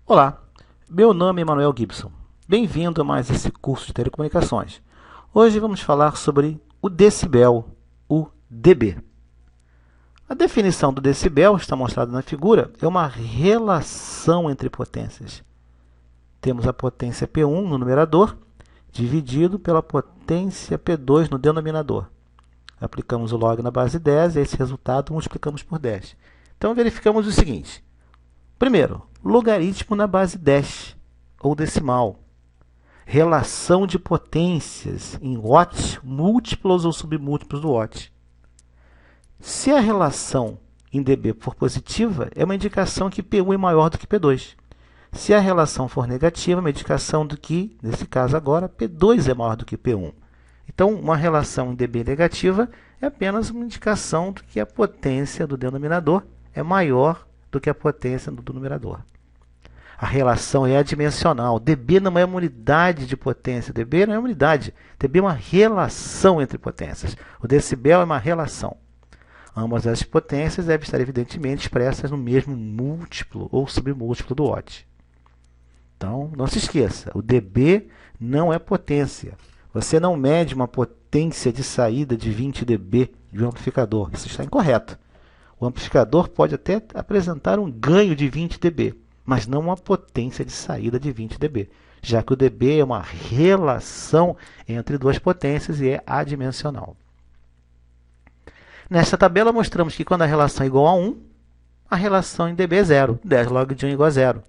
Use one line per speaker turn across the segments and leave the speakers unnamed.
Olá, meu nome é Manuel Gibson. Bem-vindo a mais esse curso de telecomunicações. Hoje vamos falar sobre o decibel, o dB. A definição do decibel, está mostrada na figura, é uma relação entre potências. Temos a potência P1 no numerador, dividido pela potência P2 no denominador. Aplicamos o log na base 10 e esse resultado multiplicamos por 10. Então, verificamos o seguinte. Primeiro, logaritmo na base 10, ou decimal. Relação de potências em watts, múltiplos ou submúltiplos do watt. Se a relação em dB for positiva, é uma indicação que P1 é maior do que P2. Se a relação for negativa, é uma indicação de que, nesse caso agora, P2 é maior do que P1. Então, uma relação em dB negativa é apenas uma indicação de que a potência do denominador é maior do que a potência do numerador. A relação é adimensional. dB não é uma unidade de potência. dB não é uma unidade. dB é uma relação entre potências. O decibel é uma relação. Ambas as potências devem estar evidentemente expressas no mesmo múltiplo ou submúltiplo do watt. Então, não se esqueça, o dB não é potência. Você não mede uma potência de saída de 20 dB de um amplificador. Isso está incorreto. O amplificador pode até apresentar um ganho de 20 dB, mas não uma potência de saída de 20 dB, já que o dB é uma relação entre duas potências e é adimensional. Nesta tabela, mostramos que quando a relação é igual a 1, a relação em dB é zero. 10 log de 1 é igual a zero.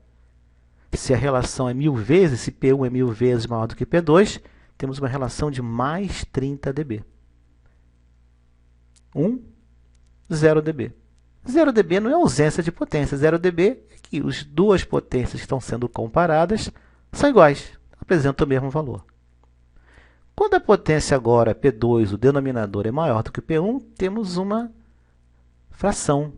Se a relação é 1000 vezes, se P1 é 1000 vezes maior do que P2, temos uma relação de mais 30 dB. 1, 0 dB. 0 dB não é ausência de potência. 0 dB é que as duas potências que estão sendo comparadas são iguais, apresentam o mesmo valor. Quando a potência agora, P2, o denominador, é maior do que P1, temos uma fração.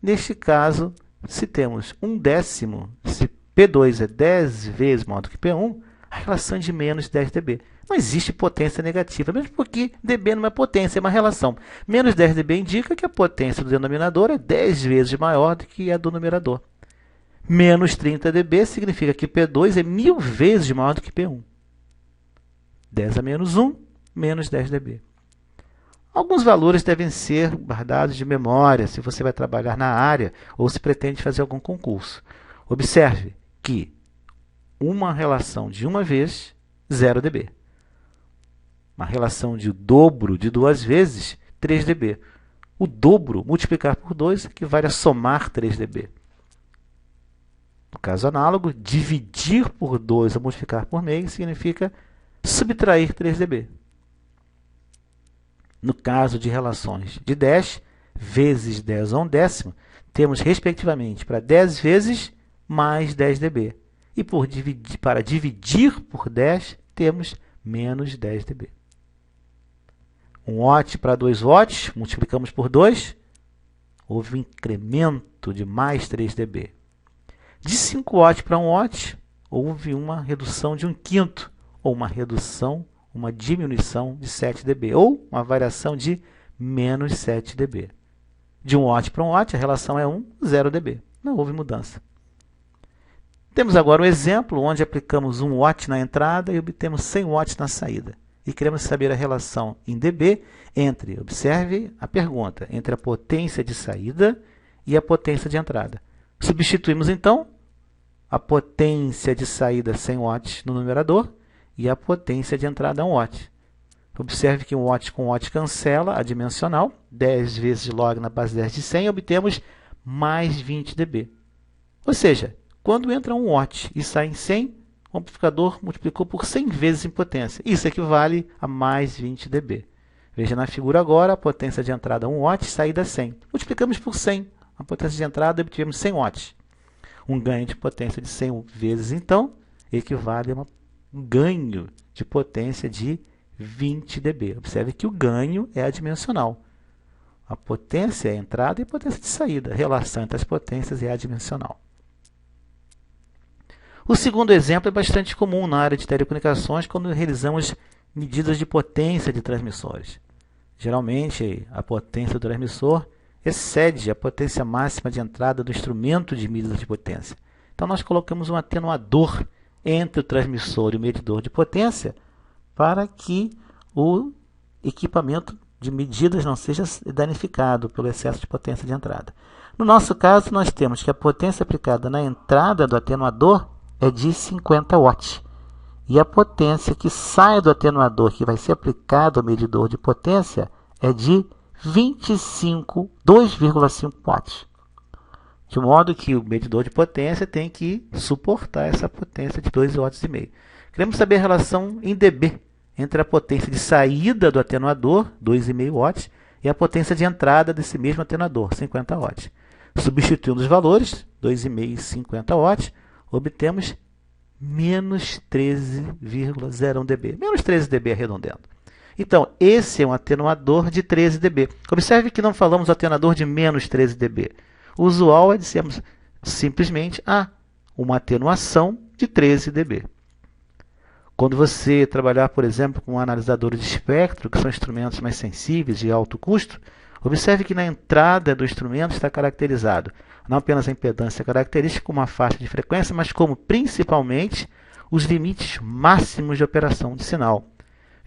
Neste caso, se temos 1/10, se P2 é 10 vezes maior do que P1, a relação é de menos 10 dB. Não existe potência negativa, mesmo porque dB não é potência, é uma relação. Menos 10 dB indica que a potência do denominador é 10 vezes maior do que a do numerador. Menos 30 dB significa que P2 é 1000 vezes maior do que P1. 10 a menos 1, menos 10 dB. Alguns valores devem ser guardados de memória se você vai trabalhar na área ou se pretende fazer algum concurso. Observe que uma relação de uma vez, 0 dB. Uma relação de dobro de 2 vezes, 3 dB. O dobro, multiplicar por 2, equivale a somar 3 dB. No caso análogo, dividir por 2 ou multiplicar por meio significa subtrair 3 dB. No caso de relações de 10 vezes 10 a 1/10, temos, respectivamente, para 10 vezes mais 10 dB. E para dividir por 10, temos menos 10 dB. 1 watt para 2 watts, multiplicamos por 2, houve um incremento de mais 3 dB. De 5 watts para 1 watt, houve uma redução de 1/5, ou uma diminuição de 7 dB, ou uma variação de menos 7 dB. De 1 watt para 1 watt, a relação é 1, 0 dB. Não houve mudança. Temos agora um exemplo onde aplicamos 1 watt na entrada e obtemos 100 watts na saída. E queremos saber a relação em dB entre, observe a pergunta, entre a potência de saída e a potência de entrada. Substituímos, então, a potência de saída 100 watts no numerador e a potência de entrada 1 watt. Observe que 1 watt com watt cancela, a dimensional, 10 vezes log na base 10 de 100, e obtemos mais 20 dB. Ou seja, quando entra 1 watt e sai em 100, o amplificador multiplicou por 100 vezes em potência. Isso equivale a mais 20 dB. Veja na figura agora, a potência de entrada 1 watt, saída 100. Multiplicamos por 100. A potência de entrada obtivemos 100 watts. Um ganho de potência de 100 vezes, então, equivale a um ganho de potência de 20 dB. Observe que o ganho é adimensional. A potência é a entrada e a potência de saída. A relação entre as potências é adimensional. O segundo exemplo é bastante comum na área de telecomunicações quando realizamos medidas de potência de transmissores. Geralmente, a potência do transmissor excede a potência máxima de entrada do instrumento de medida de potência. Então, nós colocamos um atenuador entre o transmissor e o medidor de potência para que o equipamento de medidas não seja danificado pelo excesso de potência de entrada. No nosso caso, nós temos que a potência aplicada na entrada do atenuador é de 50 watts. E a potência que sai do atenuador, que vai ser aplicada ao medidor de potência, é de 2,5 watts. De modo que o medidor de potência tem que suportar essa potência de 2,5 watts. Queremos saber a relação em dB entre a potência de saída do atenuador, 2,5 watts, e a potência de entrada desse mesmo atenuador, 50 watts. Substituindo os valores, 2,5 e 50 watts, obtemos menos 13,01 dB. Menos 13 dB arredondando. Então, esse é um atenuador de 13 dB. Observe que não falamos atenuador de menos 13 dB. O usual é dizermos simplesmente uma atenuação de 13 dB. Quando você trabalhar, por exemplo, com analisadores de espectro, que são instrumentos mais sensíveis de alto custo, observe que na entrada do instrumento está caracterizado não apenas a impedância característica como uma faixa de frequência, mas como principalmente os limites máximos de operação de sinal.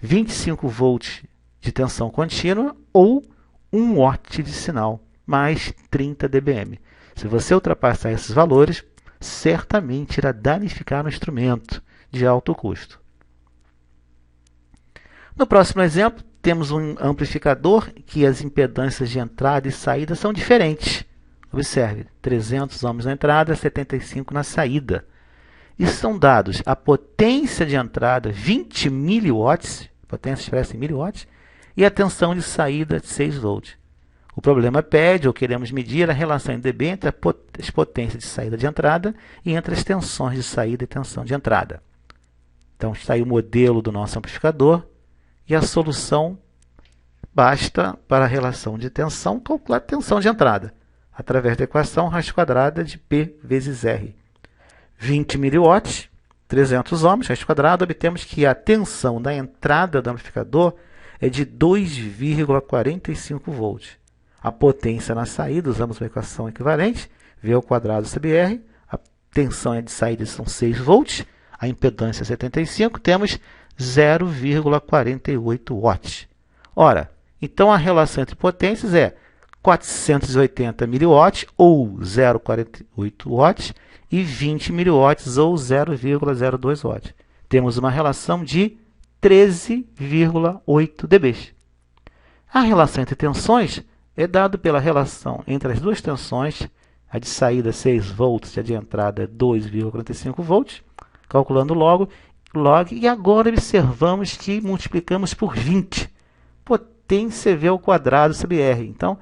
25 volts de tensão contínua ou 1 watt de sinal, mais 30 dBm. Se você ultrapassar esses valores, certamente irá danificar o instrumento de alto custo. No próximo exemplo, temos um amplificador que as impedâncias de entrada e saída são diferentes. Observe, 300 ohms na entrada, 75 na saída. E são dados a potência de entrada, 20 miliwatts, potência expressa em miliwatts, e a tensão de saída, de 6 volts. O problema pede, ou queremos medir, a relação em dB entre as potências de saída de entrada e entre as tensões de saída e tensão de entrada. Então, está aí o modelo do nosso amplificador. E a solução basta, para a relação de tensão, calcular a tensão de entrada, através da equação raiz quadrada de P vezes R. 20 miliwatts, 300 ohms, raiz quadrada, obtemos que a tensão da entrada do amplificador é de 2,45 volts. A potência na saída, usamos uma equação equivalente, V ao quadrado sobre R, a tensão de saída são 6 volts, a impedância é 75, temos 0,48 watts. Ora, então a relação entre potências é 480 miliwatts ou 0,48 watts e 20 miliwatts ou 0,02 watts. Temos uma relação de 13,8 dB. A relação entre tensões é dada pela relação entre as duas tensões, a de saída 6 volts e a de entrada 2,45 volts, calculando log, e agora observamos que multiplicamos por 20. Potência V ao quadrado sobre R. Então,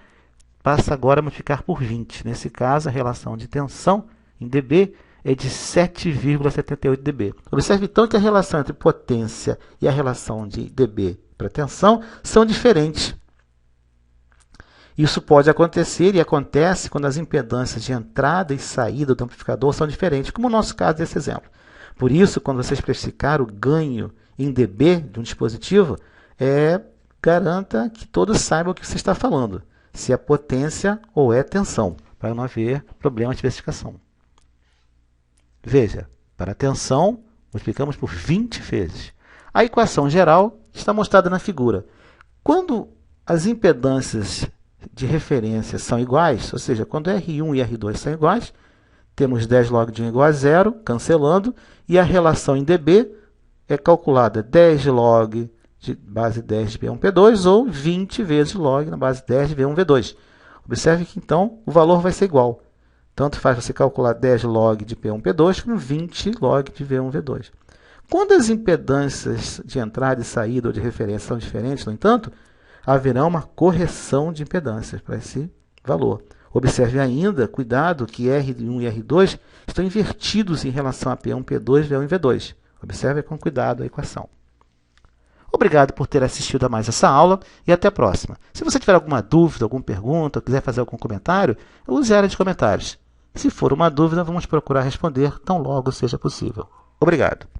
passa agora a multiplicar por 20. Nesse caso, a relação de tensão em dB é de 7,78 dB. Observe, então, que a relação entre potência e a relação de dB para tensão são diferentes. Isso pode acontecer e acontece quando as impedâncias de entrada e saída do amplificador são diferentes, como no nosso caso desse exemplo. Por isso, quando você especificar o ganho em dB de um dispositivo, garanta que todos saibam o que você está falando, se é potência ou é tensão, para não haver problema de especificação. Veja, para a tensão, multiplicamos por 20 vezes. A equação geral está mostrada na figura. Quando as impedâncias de referência são iguais, ou seja, quando R1 e R2 são iguais, temos 10 log de 1 igual a 0, cancelando, e a relação em dB é calculada 10 log de base 10 de P1, P2, ou 20 vezes log na base 10 de V1, V2. Observe que, então, o valor vai ser igual. Tanto faz você calcular 10 log de P1, P2, como 20 log de V1, V2. Quando as impedâncias de entrada e saída ou de referência são diferentes, no entanto, haverá uma correção de impedâncias para esse valor. Observe ainda, cuidado, que R1 e R2 estão invertidos em relação a P1, P2, V1 e V2. Observe com cuidado a equação. Obrigado por ter assistido a mais essa aula e até a próxima. Se você tiver alguma dúvida, alguma pergunta, ou quiser fazer algum comentário, use a área de comentários. Se for uma dúvida, vamos procurar responder tão logo seja possível. Obrigado.